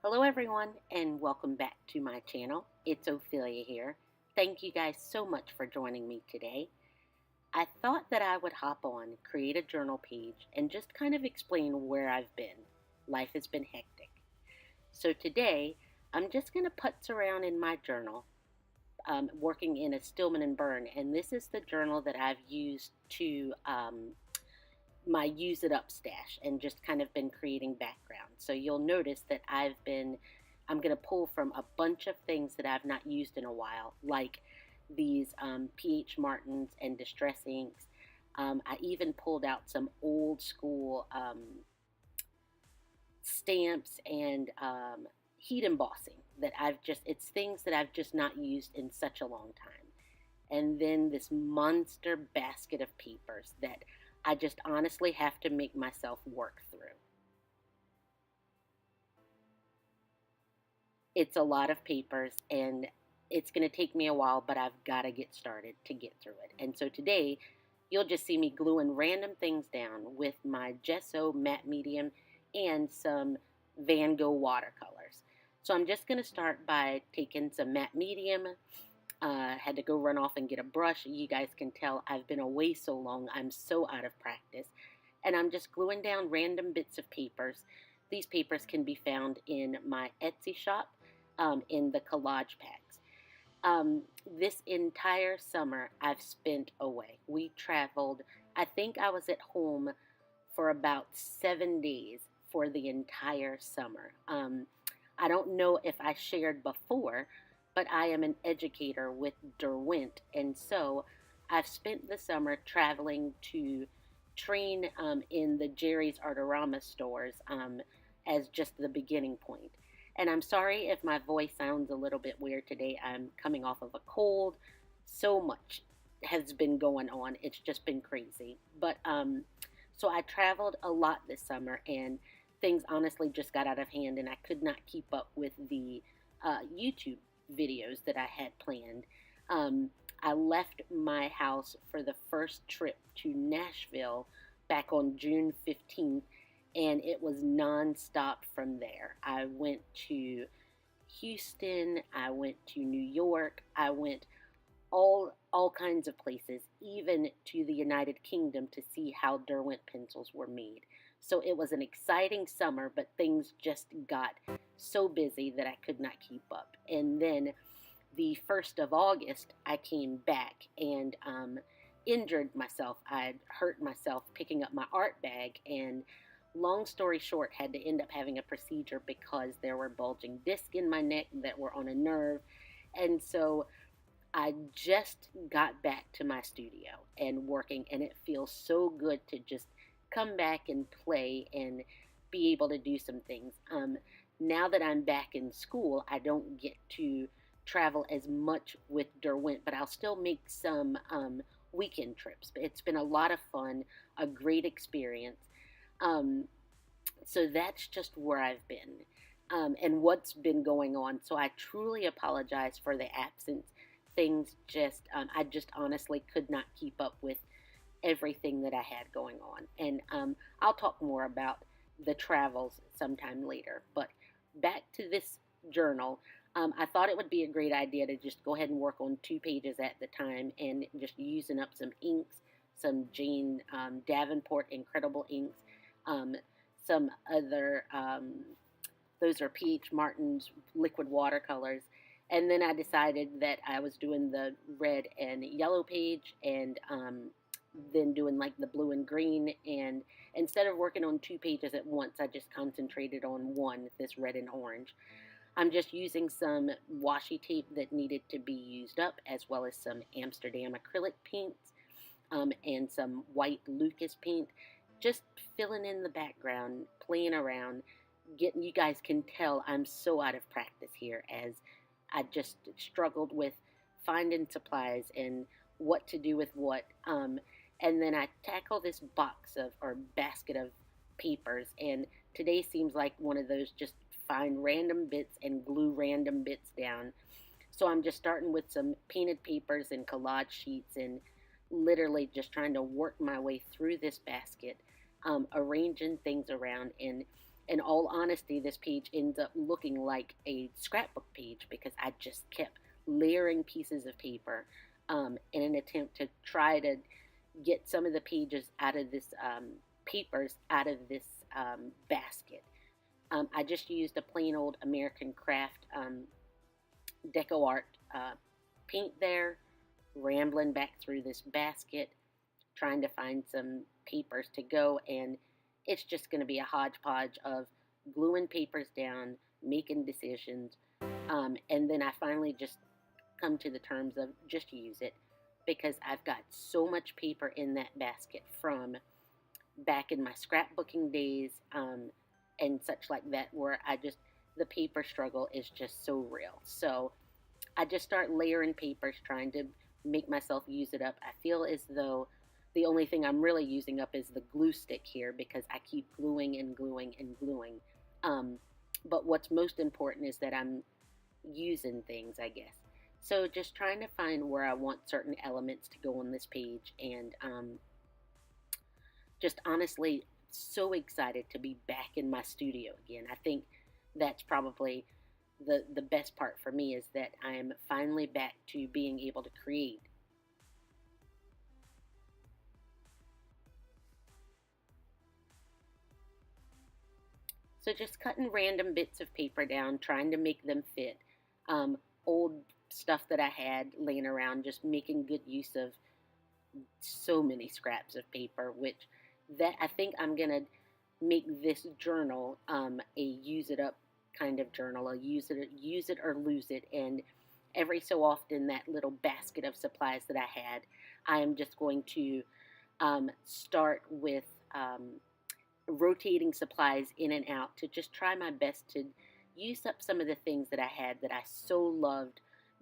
Hello everyone and welcome back to my channel. It's Ophelia here. Thank you guys so much for joining me today. I thought that I would hop on, create a journal page, and just kind of explain where I've been. Life has been hectic. So today, I'm just going to putz around in my journal, working in a Stillman and Birn, and this is the journal that I've used to my use it up stash and just kind of been creating background. So you'll notice that I'm going to pull from a bunch of things that I've not used in a while, like these PH Martins and Distress inks. I even pulled out some old school stamps and heat embossing that it's things that I've just not used in such a long time. And then this monster basket of papers that I just honestly have to make myself work through. It's a lot of papers and it's going to take me a while, but I've got to get started to get through it. And so today, you'll just see me gluing random things down with my gesso matte medium and some Van Gogh watercolors. So I'm just going to start by taking some matte medium. Had to go run off and get a brush. You guys can tell I've been away so long. I'm so out of practice. And I'm just gluing down random bits of papers. These papers can be found in my Etsy shop in the collage packs. This entire summer I've spent away. We traveled. I think I was at home for about 7 days for the entire summer. I don't know if I shared before, but I am an educator with Derwent, and so I've spent the summer traveling to train in the Jerry's Artorama stores as just the beginning point. And I'm sorry if my voice sounds a little bit weird today. I'm coming off of a cold. So much has been going on. It's just been crazy. But so I traveled a lot this summer, and things honestly just got out of hand, and I could not keep up with the YouTube videos that I had planned. I left my house for the first trip to Nashville back on June 15th, and it was non-stop from there. I went to Houston, I went to New York, I went all kinds of places, even to the United Kingdom to see how Derwent pencils were made. So it was an exciting summer, but things just got so busy that I could not keep up. And then the 1st of August, I came back and injured myself. I'd hurt myself picking up my art bag, and long story short, had to end up having a procedure because there were bulging discs in my neck that were on a nerve. And so I just got back to my studio and working, and it feels so good to just come back and play and be able to do some things. Now that I'm back in school, I don't get to travel as much with Derwent, but I'll still make some weekend trips. It's been a lot of fun, a great experience. So that's just where I've been and what's been going on. So I truly apologize for the absence. Things just, I just honestly could not keep up with everything that I had going on. And I'll talk more about the travels sometime later. But back to this journal, I thought it would be a great idea to just go ahead and work on 2 pages at the time and just using up some inks, some Jane Davenport Incredible inks, some other, those are PH Martin's liquid watercolors. And then I decided that I was doing the red and yellow page and then doing like the blue and green, and instead of working on 2 pages at once, I just concentrated on one, this red and orange. I'm just using some washi tape that needed to be used up, as well as some Amsterdam acrylic paints and some white Lucas paint, just filling in the background, playing around. You guys can tell I'm so out of practice here, as I just struggled with finding supplies and what to do with what. And then I tackle this box of, or basket of papers, and today seems like one of those just find random bits and glue random bits down. So I'm just starting with some painted papers and collage sheets and literally just trying to work my way through this basket, arranging things around and in all honesty, this page ends up looking like a scrapbook page because I just kept layering pieces of paper in an attempt to try to get some of the pages out of this papers out of this basket. I just used a plain old American Craft Deco Art paint there, rambling back through this basket, trying to find some papers to go, and it's just going to be a hodgepodge of gluing papers down, making decisions, and then I finally just come to the terms of just use it because I've got so much paper in that basket from back in my scrapbooking days and such like that, where the paper struggle is just so real. So I just start layering papers, trying to make myself use it up. I feel as though the only thing I'm really using up is the glue stick here because I keep gluing and gluing and gluing. But what's most important is that I'm using things, I guess. So just trying to find where I want certain elements to go on this page, and just honestly so excited to be back in my studio again. I think that's probably the best part for me, is that I am finally back to being able to create. So just cutting random bits of paper down, trying to make them fit. Old stuff that I had laying around, just making good use of so many scraps of paper, which that I think I'm gonna make this journal a use it up kind of journal. A use it or lose it, and every so often that little basket of supplies that I had, I am just going to start with rotating supplies in and out to just try my best to use up some of the things that I had that I so loved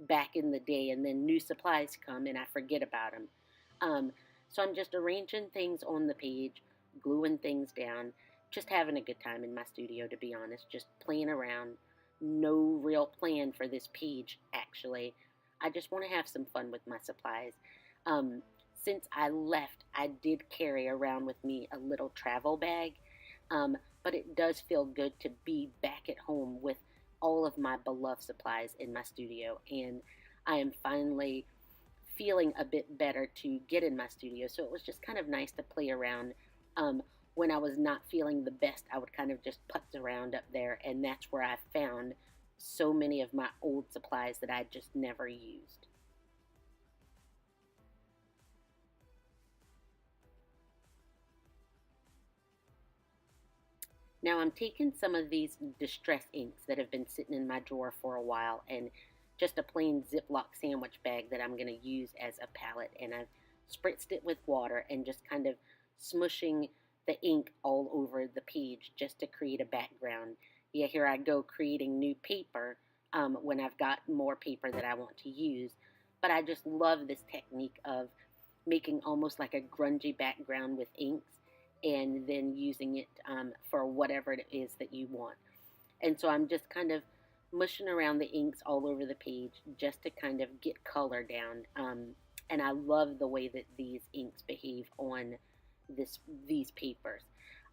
back in the day, and then new supplies come and I forget about them. So I'm just arranging things on the page, gluing things down, just having a good time in my studio, to be honest, just playing around. No real plan for this page, actually. I just want to have some fun with my supplies. Since I left, I did carry around with me a little travel bag, but it does feel good to be back at home with all of my beloved supplies in my studio, and I am finally feeling a bit better to get in my studio. So it was just kind of nice to play around. When I was not feeling the best, I would kind of just putz around up there, and that's where I found so many of my old supplies that I just never used. Now I'm taking some of these distress inks that have been sitting in my drawer for a while, and just a plain Ziploc sandwich bag that I'm going to use as a palette, and I've spritzed it with water and just kind of smushing the ink all over the page just to create a background. Yeah, here I go creating new paper when I've got more paper that I want to use. But I just love this technique of making almost like a grungy background with inks and then using it for whatever it is that you want. And so I'm just kind of mushing around the inks all over the page just to kind of get color down. And I love the way that these inks behave on these papers.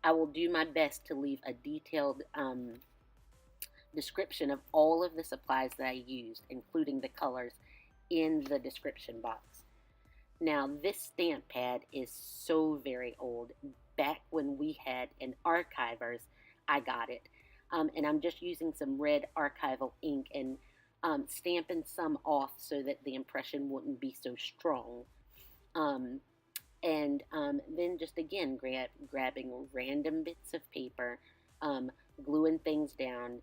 I will do my best to leave a detailed description of all of the supplies that I used, including the colors, in the description box. Now, this stamp pad is so very old. Back when we had an archivers, I got it. And I'm just using some red archival ink and stamping some off so that the impression wouldn't be so strong. And then just again grabbing random bits of paper, gluing things down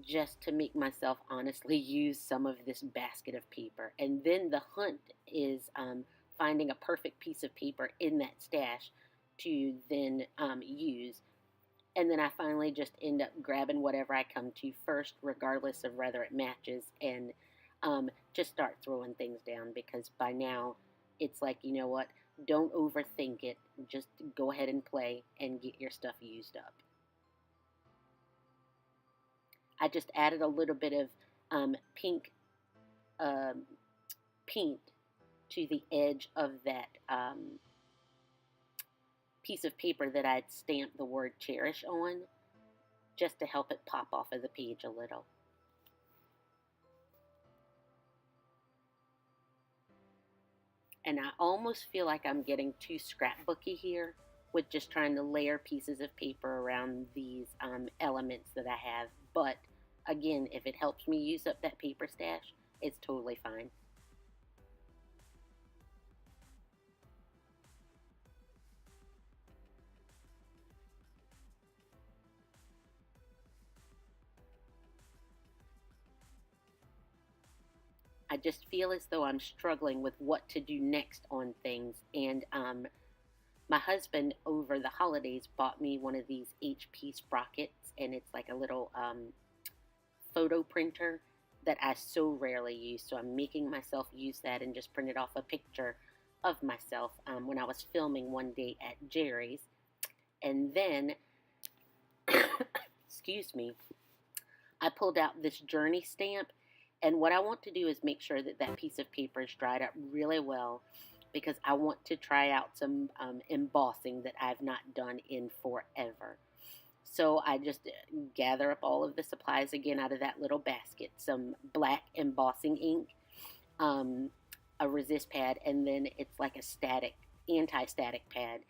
just to make myself honestly use some of this basket of paper. And then the hunt is finding a perfect piece of paper in that stash to then use. And then I finally just end up grabbing whatever I come to first, regardless of whether it matches, and just start throwing things down, because by now it's like, you know what, don't overthink it. Just go ahead and play and get your stuff used up. I just added a little bit of pink paint to the edge of that piece of paper that I'd stamped the word cherish on, just to help it pop off of the page a little. And I almost feel like I'm getting too scrapbooky here with just trying to layer pieces of paper around these elements that I have. But again, if it helps me use up that paper stash, it's totally fine. I just feel as though I'm struggling with what to do next on things. And my husband over the holidays bought me one of these HP sprockets, and it's like a little photo printer that I so rarely use. So I'm making myself use that and just printed off a picture of myself when I was filming one day at Jerry's. And then, excuse me, I pulled out this journey stamp. And what I want to do is make sure that that piece of paper is dried up really well, because I want to try out some embossing that I've not done in forever. So I just gather up all of the supplies again out of that little basket. Some black embossing ink, a resist pad, and then it's like a anti-static pad.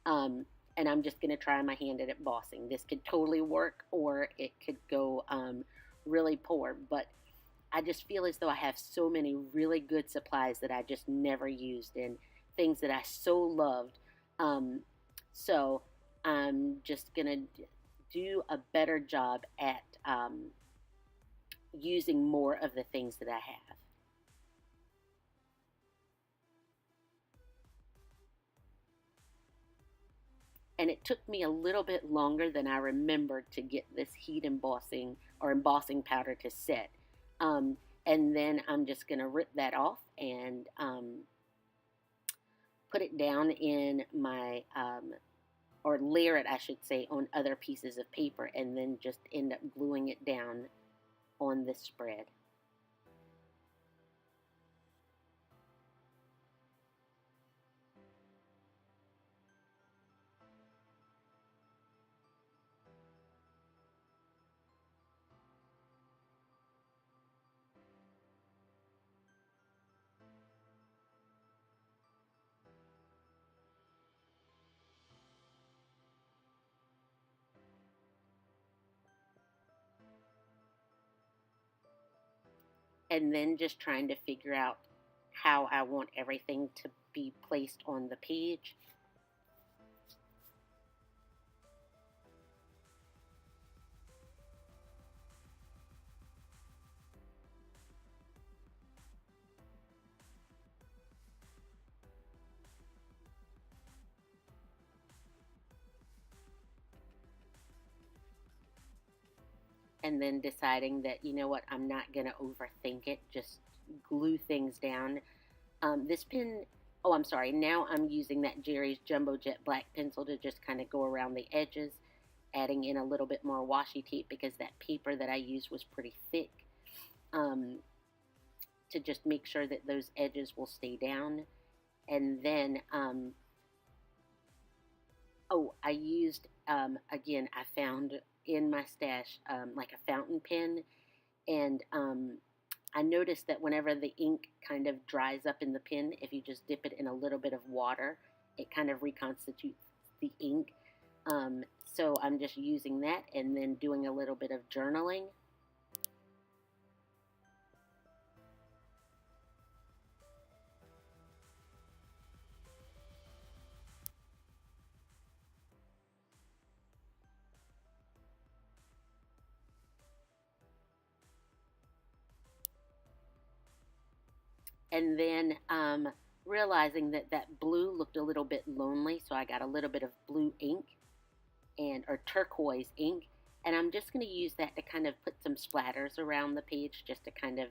And I'm just going to try my hand at embossing. This could totally work, or it could go really poor, but I just feel as though I have so many really good supplies that I just never used, and things that I so loved. So I'm just going to do a better job at using more of the things that I have. And it took me a little bit longer than I remembered to get this heat embossing or embossing powder to set. And then I'm just going to rip that off and put it down in my, or layer it, I should say, on other pieces of paper, and then just end up gluing it down on this spread. And then just trying to figure out how I want everything to be placed on the page. And then deciding that, you know what, I'm not going to overthink it, just glue things down. This pen, oh, I'm sorry, now I'm using that Jerry's Jumbo Jet black pencil to just kind of go around the edges, adding in a little bit more washi tape because that paper that I used was pretty thick, to just make sure that those edges will stay down. And then, oh, I used, again, I found in my stash like a fountain pen, and I noticed that whenever the ink kind of dries up in the pen, if you just dip it in a little bit of water, it kind of reconstitutes the ink. So I'm just using that and then doing a little bit of journaling. And then realizing that that blue looked a little bit lonely, so I got a little bit of blue ink or turquoise ink, and I'm just going to use that to kind of put some splatters around the page just to kind of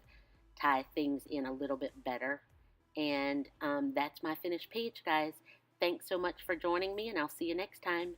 tie things in a little bit better. And that's my finished page, guys. Thanks so much for joining me, and I'll see you next time.